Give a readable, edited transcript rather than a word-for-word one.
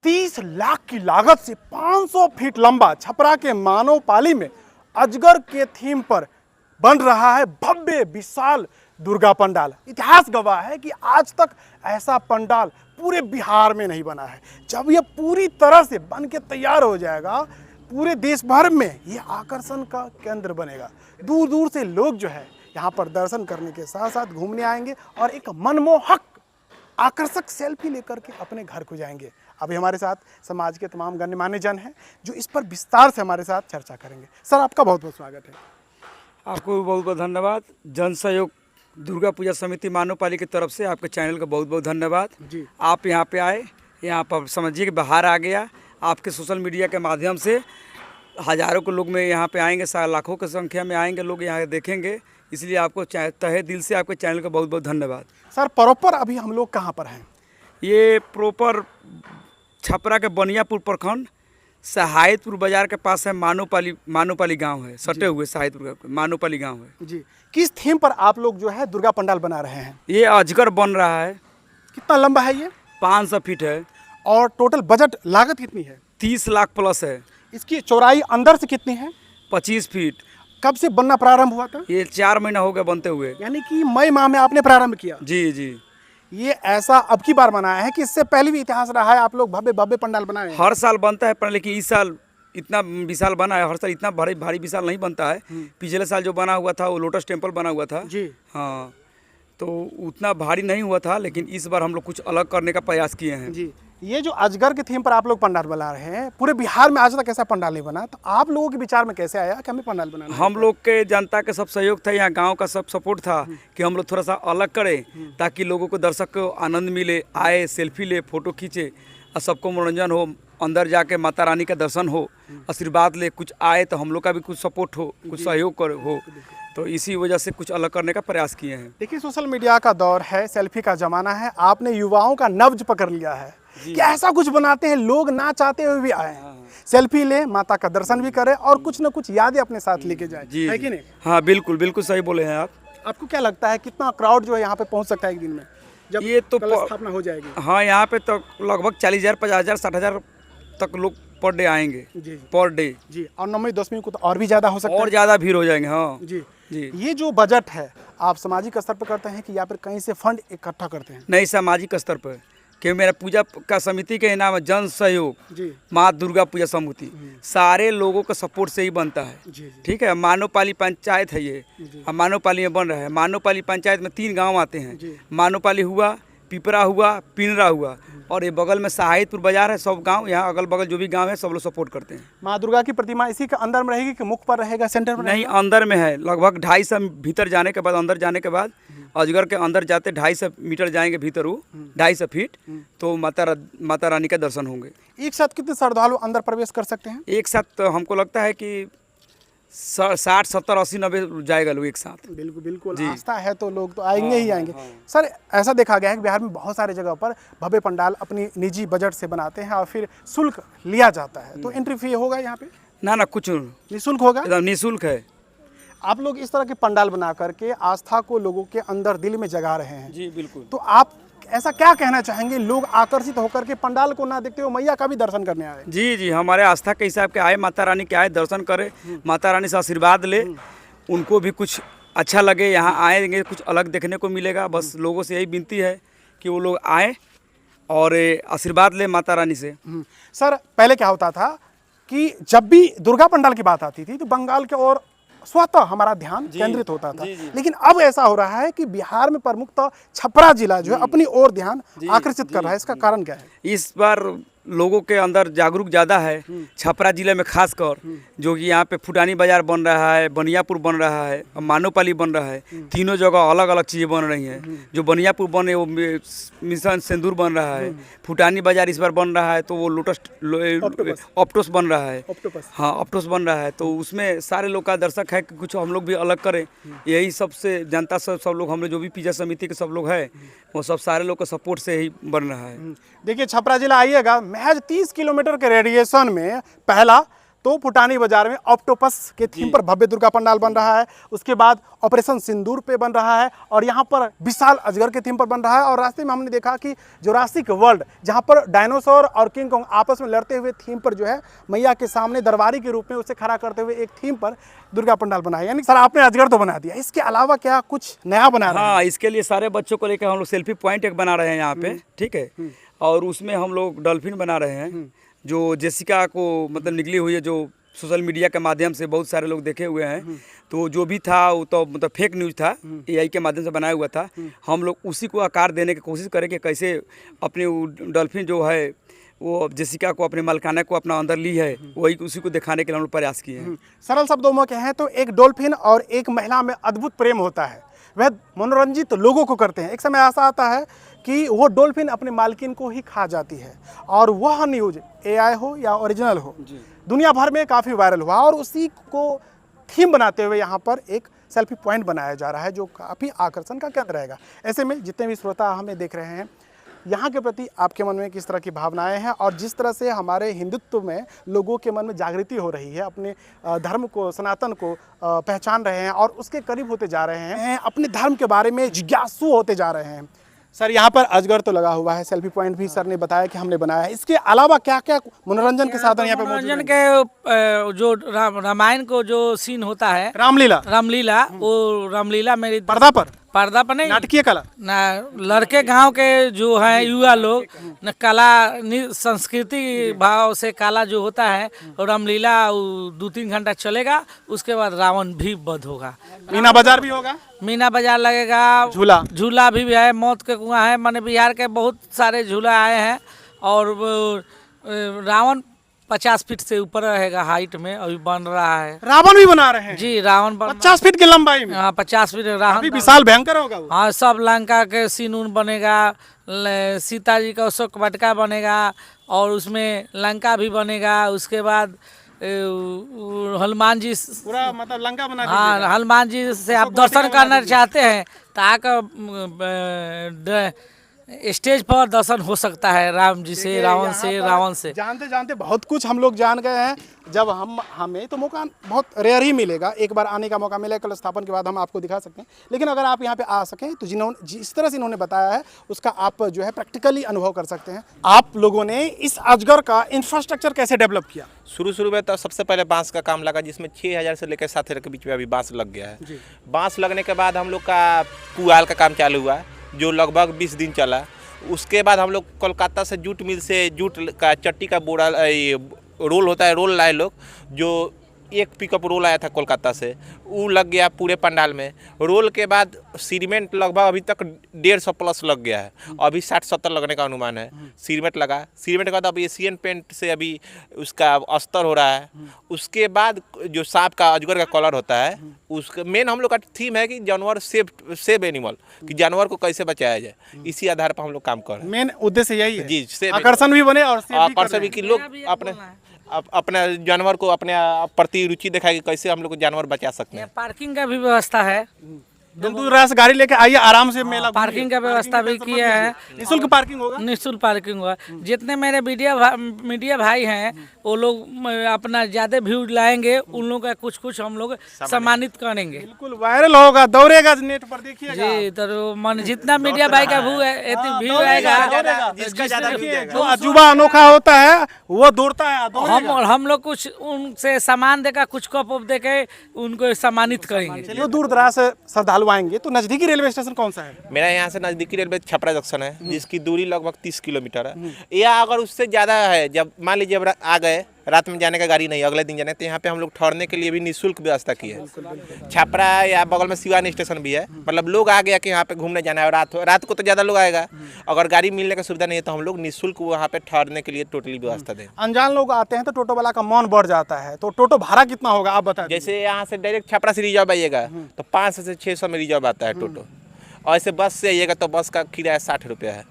30 लाख की लागत से 500 फीट लंबा छपरा के मानव पाली में अजगर के थीम पर बन रहा है भव्य विशाल दुर्गा पंडाल। इतिहास गवाह है कि आज तक ऐसा पंडाल पूरे बिहार में नहीं बना है। जब यह पूरी तरह से बन के तैयार हो जाएगा, पूरे देश भर में ये आकर्षण का केंद्र बनेगा। दूर दूर से लोग जो है यहाँ पर दर्शन करने के साथ साथ घूमने आएंगे और एक मनमोहक आकर्षक सेल्फी लेकर के अपने घर को जाएंगे। अभी हमारे साथ समाज के तमाम गणमान्य जन हैं जो इस पर विस्तार से हमारे साथ चर्चा करेंगे। सर, आपका बहुत बहुत स्वागत है। आपको बहुत बहुत धन्यवाद। जन सहयोग दुर्गा पूजा समिति मानवपाली की तरफ से आपके चैनल का बहुत बहुत धन्यवाद जी। आप यहाँ पे आए, यहाँ पर समझिए कि बाहर आ गया। आपके सोशल मीडिया के माध्यम से हज़ारों के लोग में यहाँ पे आएंगे, लाखों की संख्या में आएंगे लोग, यहाँ देखेंगे। इसलिए आपको तहे दिल से आपके चैनल का बहुत बहुत धन्यवाद। सर, प्रॉपर अभी हम लोग कहाँ पर हैं? ये प्रॉपर छपरा के बनियापुर प्रखंड सहायतपुर बाजार के पास है। मानवपाली गांव है, सटे हुए सहायतपुर का मानवपाली गांव है जी। किस थीम पर आप लोग जो है दुर्गा पंडाल बना रहे हैं? ये अजगर बन रहा है। कितना लंबा है ये? 500 फीट है। और टोटल बजट लागत कितनी है? 30 लाख प्लस है। इसकी चौड़ाई अंदर से कितनी है? 25 फीट। कब से बनना प्रारंभ हुआ था? ये 4 महीना हो गया बनते हुए। यानी कि मई माह में आपने प्रारंभ किया? जी जी। ये ऐसा अब की बार बनाया है कि इससे पहले भी इतिहास रहा है? आप लोग भव्य भव्य पंडाल बनाए हैं? हर साल बनता है पर लेकिन इस साल इतना विशाल बना है। हर साल इतना भारी विशाल नहीं बनता है। पिछले साल जो बना हुआ था वो लोटस टेम्पल बना हुआ था जी। हाँ, तो उतना भारी नहीं हुआ था, लेकिन इस बार हम लोग कुछ अलग करने का प्रयास किए हैं जी। ये जो अजगर के थीम पर आप लोग पंडाल बना रहे हैं, पूरे बिहार में आज तक ऐसा पंडाल नहीं बना, तो आप लोगों के विचार में कैसे आया कि हमें पंडाल बनाना है? हम लोग के जनता के सब सहयोग था, यहाँ गांव का सब सपोर्ट था कि हम लोग थोड़ा सा अलग करें ताकि लोगों को, दर्शक को आनंद मिले, आए सेल्फी ले, फोटो खींचे और सबको मनोरंजन हो, अंदर जाके माता रानी का दर्शन हो, आशीर्वाद ले, कुछ आए तो हम लोग का भी कुछ सपोर्ट हो, कुछ सहयोग हो। तो इसी वजह से कुछ अलग करने का प्रयास किए हैं। देखिए, सोशल मीडिया का दौर है, सेल्फी का जमाना है। आपने युवाओं का नब्ज पकड़ लिया है कि ऐसा कुछ बनाते हैं, लोग ना चाहते हुए भी आए, सेल्फी ले, माता का दर्शन भी करें और कुछ न कुछ यादें अपने साथ लेके जाए, है कि नहीं? हाँ, बिल्कुल बिल्कुल सही बोले हैं आप। आपको क्या लगता है कितना क्राउड जो है यहाँ पे पहुँच सकता है एक दिन में जब ये तो कलश स्थापना हो जाएगी? हाँ, यहाँ पे तो लगभग 40,000, 50,000, 60,000 तक लोग पर डे आएंगे जी। पर डे जी। और 9वीं 10वीं को तो और भी ज़्यादा हो सकता है, और ज़्यादा भीड़ हो जाएंगे। हाँ जी जी। ये जो बजट है, आप सामाजिक स्तर पर करते हैं कि या फिर कहीं से फंड इकट्ठा करते हैं? नहीं, सामाजिक स्तर पर, कि मेरा पूजा का समिति के नाम है जन सहयोग जी। माँ दुर्गा पूजा समिति। सारे लोगों का सपोर्ट से ही बनता है। जी। ठीक है। मानवपाली पंचायत है ये, जी। अब मानवपाली में बन रहा है। मानवपाली पंचायत में 3 गांव आते हैं। जी। मानवपाली हुआ, पिपरा हुआ, पिनरा हुआ, और ये बगल में सहायतपुर बाजार है। सब गांव यहाँ अगल बगल जो भी गांव है सब लोग सपोर्ट करते हैं। माँ दुर्गा की प्रतिमा इसी के अंदर में रहेगी कि मुख पर रहेगा, सेंटर में नहीं, अंदर में है। लगभग 250 भीतर जाने के बाद, अंदर जाने के बाद, अजगर के अंदर जाते 250 मीटर जाएंगे भीतर, वो 250 फीट, तो माता रानी का दर्शन होंगे। एक साथ कितने श्रद्धालु अंदर प्रवेश कर सकते हैं? एक साथ तो हमको लगता है कि 60, 70, 80, 90 जाएगा लोग एक साथ। बिल्कुल बिल्कुल। आस्था है तो लोग तो आएंगे ही आएंगे। सर, ऐसा देखा गया है कि बिहार में बहुत सारे जगह पर भव्य पंडाल अपनी निजी बजट से बनाते हैं और फिर शुल्क लिया जाता है, तो एंट्री फी होगा यहाँ पे? ना, कुछ निःशुल्क होगा? एकदम निःशुल्क है। आप लोग इस तरह के पंडाल बना करके आस्था को लोगों के अंदर दिल में जगा रहे हैं। जी बिल्कुल। तो आप ऐसा क्या कहना चाहेंगे, लोग आकर्षित होकर के पंडाल को ना देखते हुए मैया का भी दर्शन करने आए? जी जी, हमारे आस्था के हिसाब के आए, माता रानी के आए, दर्शन करे, माता रानी से आशीर्वाद ले, उनको भी कुछ अच्छा लगे, यहाँ आएंगे कुछ अलग देखने को मिलेगा। बस लोगों से यही विनती है कि वो लोग आए और आशीर्वाद ले माता रानी से। सर, पहले क्या होता था कि जब भी दुर्गा पंडाल की बात आती थी तो बंगाल के और स्वतः हमारा ध्यान केंद्रित होता था। लेकिन अब ऐसा हो रहा है कि बिहार में प्रमुखतः छपरा जिला जो है अपनी ओर ध्यान आकर्षित कर रहा है। इसका कारण क्या है? इस बार लोगों के अंदर जागरूक ज़्यादा है। छपरा जिले में खासकर, जो कि यहाँ पे फुटानी बाजार बन रहा है, बनियापुर बन रहा है और मानवपाली बन रहा है। तीनों जगह अलग अलग चीज़ें बन रही हैं। जो बनियापुर बने वो मिशन सिंदूर बन रहा है। फुटानी बाजार इस बार बन रहा है तो वो लोटस ऑप्टोस बन रहा है। हाँ, ऑप्टोस बन रहा है। तो उसमें सारे लोग का दर्शक है कि कुछ हम लोग भी अलग करें। यही सबसे जनता सब लोग, हम लोग जो भी पूजा समिति के सब लोग हैं, वो सब सारे लोग का सपोर्ट से ही बन रहा है। देखिए, छपरा जिला आइएगा, महज 30 किलोमीटर के रेडिएशन में पहला तो फुटानी बाजार में ऑक्टोपस के थीम पर भव्य दुर्गा पंडाल बन रहा है। उसके बाद ऑपरेशन सिंदूर पे बन रहा है और यहाँ पर विशाल अजगर के थीम पर बन रहा है। और रास्ते में हमने देखा कि जुरासिक वर्ल्ड, जहाँ पर डायनासोर और किंग कॉन्ग आपस में लड़ते हुए थीम पर जो है मैया के सामने दरबारी के रूप में उसे खड़ा करते हुए एक थीम पर दुर्गा पंडाल बनाया। यानी सर आपने अजगर तो बना दिया, इसके अलावा क्या कुछ नया बना रहे हैं? हाँ, इसके लिए सारे बच्चों को लेकर हम लोग सेल्फी पॉइंट एक बना रहे हैं यहाँ पे, ठीक है। और उसमें हम लोग डॉल्फिन बना रहे हैं, जो जेसिका को मतलब निकली हुई है, जो सोशल मीडिया के माध्यम से बहुत सारे लोग देखे हुए हैं। तो जो भी था वो तो मतलब फेक न्यूज़ था, एआई के माध्यम से बनाया हुआ था। हम लोग उसी को आकार देने की कोशिश करें कि कैसे अपने डॉल्फिन जो है वो जेसिका को, अपने मालिकाना को अपना अंदर ली है, वही उसी को दिखाने के लिए हम लोग प्रयास किए हैं। सरल शब्दों में कहें तो एक डॉल्फिन और एक महिला में अद्भुत प्रेम होता है, वह मनोरंजित लोगों को करते हैं। एक समय ऐसा आता है कि वो डॉल्फिन अपने मालकिन को ही खा जाती है और वह न्यूज़ एआई हो या ओरिजिनल हो दुनिया भर में काफ़ी वायरल हुआ और उसी को थीम बनाते हुए यहाँ पर एक सेल्फी पॉइंट बनाया जा रहा है जो काफ़ी आकर्षण का केंद्र रहेगा। ऐसे में जितने भी श्रोता हमें देख रहे हैं, यहाँ के प्रति आपके मन में किस तरह की भावनाएं हैं और जिस तरह से हमारे हिंदुत्व में लोगों के मन में जागृति हो रही है, अपने धर्म को, सनातन को पहचान रहे हैं और उसके करीब होते जा रहे हैं, अपने धर्म के बारे में जिज्ञासु होते जा रहे हैं। सर यहाँ पर अजगर तो लगा हुआ है, सेल्फी पॉइंट भी सर ने बताया कि हमने बनाया है। इसके अलावा क्या क्या मनोरंजन के साधन यहाँ पे मौजूद मनोरंजन के जो रामायण को जो सीन होता है, रामलीला वो रामलीला मेरी पर्दा पर नहीं, नाटकीय कला ना, लड़के गांव के जो हैं युवा लोग न कला संस्कृति भाव से कला जो होता है और रामलीला 2-3 घंटा चलेगा। उसके बाद रावण भी वध होगा, मीना बाजार भी होगा, मीना बाजार लगेगा, झूला भी है, मौत के कुआं है, माने बिहार के बहुत सारे झूला आए हैं। और रावण 50 फीट से ऊपर रहेगा हाइट में, अभी बन रहा है। रावण भी बना रहे हैं जी, रावण 50 फीट की लंबाई में। हाँ, 50 फीट रावण विशाल भयंकर होगा वो। हाँ, सब लंका के सीन उन बनेगा, सीता जी का अशोक वाटिका बनेगा और उसमें लंका भी बनेगा। उसके बाद हनुमान जी पूरा मतलब लंका बना दीजिएगा। हाँ, हनुमान जी से आप दर्शन करना चाहते हैं ताकि स्टेज पर दर्शन हो सकता है राम जी से, रावण से। जानते जानते बहुत कुछ हम लोग जान गए हैं। जब हमें तो मौका बहुत रेयर ही मिलेगा, एक बार आने का मौका मिलेगा, कल स्थापन के बाद हम आपको दिखा सकते हैं। लेकिन अगर आप यहाँ पे आ सकें तो जिस तरह से इन्होंने बताया है उसका आप जो है प्रैक्टिकली अनुभव कर सकते हैं। आप लोगों ने इस अजगर का इंफ्रास्ट्रक्चर कैसे डेवलप किया? शुरू में तो सबसे पहले बांस का काम लगा, जिसमें 6000 से लेकर 7,000 के बीच में अभी बांस लग गया है। बांस लगने के बाद हम लोग का पुआल का काम चालू हुआ, जो लगभग 20 दिन चला। उसके बाद हम लोग कोलकाता से जूट मिल से जूट का चट्टी का बोरा रोल होता है, रोल लाए लोग, जो एक पिकअप रोल आया था कोलकाता से, वो लग गया पूरे पंडाल में। रोल के बाद सीमेंट लगभग अभी तक 150 प्लस लग गया है, अभी 60-70 लगने का अनुमान है। सीमेंट लगा, सीमेंट के बाद अब एशियन पेंट से अभी उसका अस्तर हो रहा है। उसके बाद जो सांप का अजगर का कलर होता है, उसका मेन हम लोग का थीम है कि जानवर सेव एनिमल, कि जानवर को कैसे बचाया जाए, इसी आधार पर हम लोग काम कर रहे हैं। मेन उद्देश्य यही है जी, आकर्षण भी बने और आकर्षण भी कि लोग अपने जानवर को अपने प्रति रुचि दिखाए कि कैसे हम लोग जानवर बचा सकते हैं। पार्किंग का भी व्यवस्था है, दूर से गाड़ी लेके आइए, आराम से मेला। पार्किंग का व्यवस्था भी किया है, निःशुल्क पार्किंग होगा, निःशुल्क पार्किंग होगा। जितने मेरे मीडिया भाई हैं वो लोग अपना ज्यादा व्यू लाएंगे, उन लोगों का कुछ हम लोग सम्मानित करेंगे। बिल्कुल वायरल होगा, दौड़ेगा नेट पर, देखिएगा जी। तो मन जितना मीडिया भाई का व्यू आएगा, जो अजूबा अनोखा होता है वो दौड़ता है। हम लोग कुछ उनसे सामान देकर, कुछ कप वप देके उनको सम्मानित करेंगे। जो दूर दराज से श्रद्धालु आएंगे तो नजदीकी रेलवे स्टेशन कौन सा है? मेरा यहाँ से नजदीकी रेलवे छपरा जंक्शन है, जिसकी दूरी लगभग 30 किलोमीटर है। या अगर उससे ज़्यादा है, जब मान लीजिए आ गए, रात में जाने का गाड़ी नहीं, अगले दिन जाने, तो यहाँ पे हम लोग ठहरने के लिए भी निःशुल्क व्यवस्था की है। छपरा या बगल में सिवान स्टेशन भी है, मतलब लोग आ गया कि यहाँ पे घूमने जाना है, और रात को तो ज़्यादा लोग आएगा, अगर गाड़ी मिलने का सुविधा नहीं है तो हम लोग निःशुल्क वहाँ पे ठहरने के लिए टोटली व्यवस्था दें। अनजान लोग आते हैं तो टोटो वाला का मन बढ़ जाता है, तो टोटो भाड़ा कितना होगा आप बताइए। जैसे यहाँ से डायरेक्ट छपरा से रिजर्व आइएगा तो 500 से 600 में रिजर्व आता है टोटो, और ऐसे बस से आइएगा तो बस का किराया 60 रुपया है।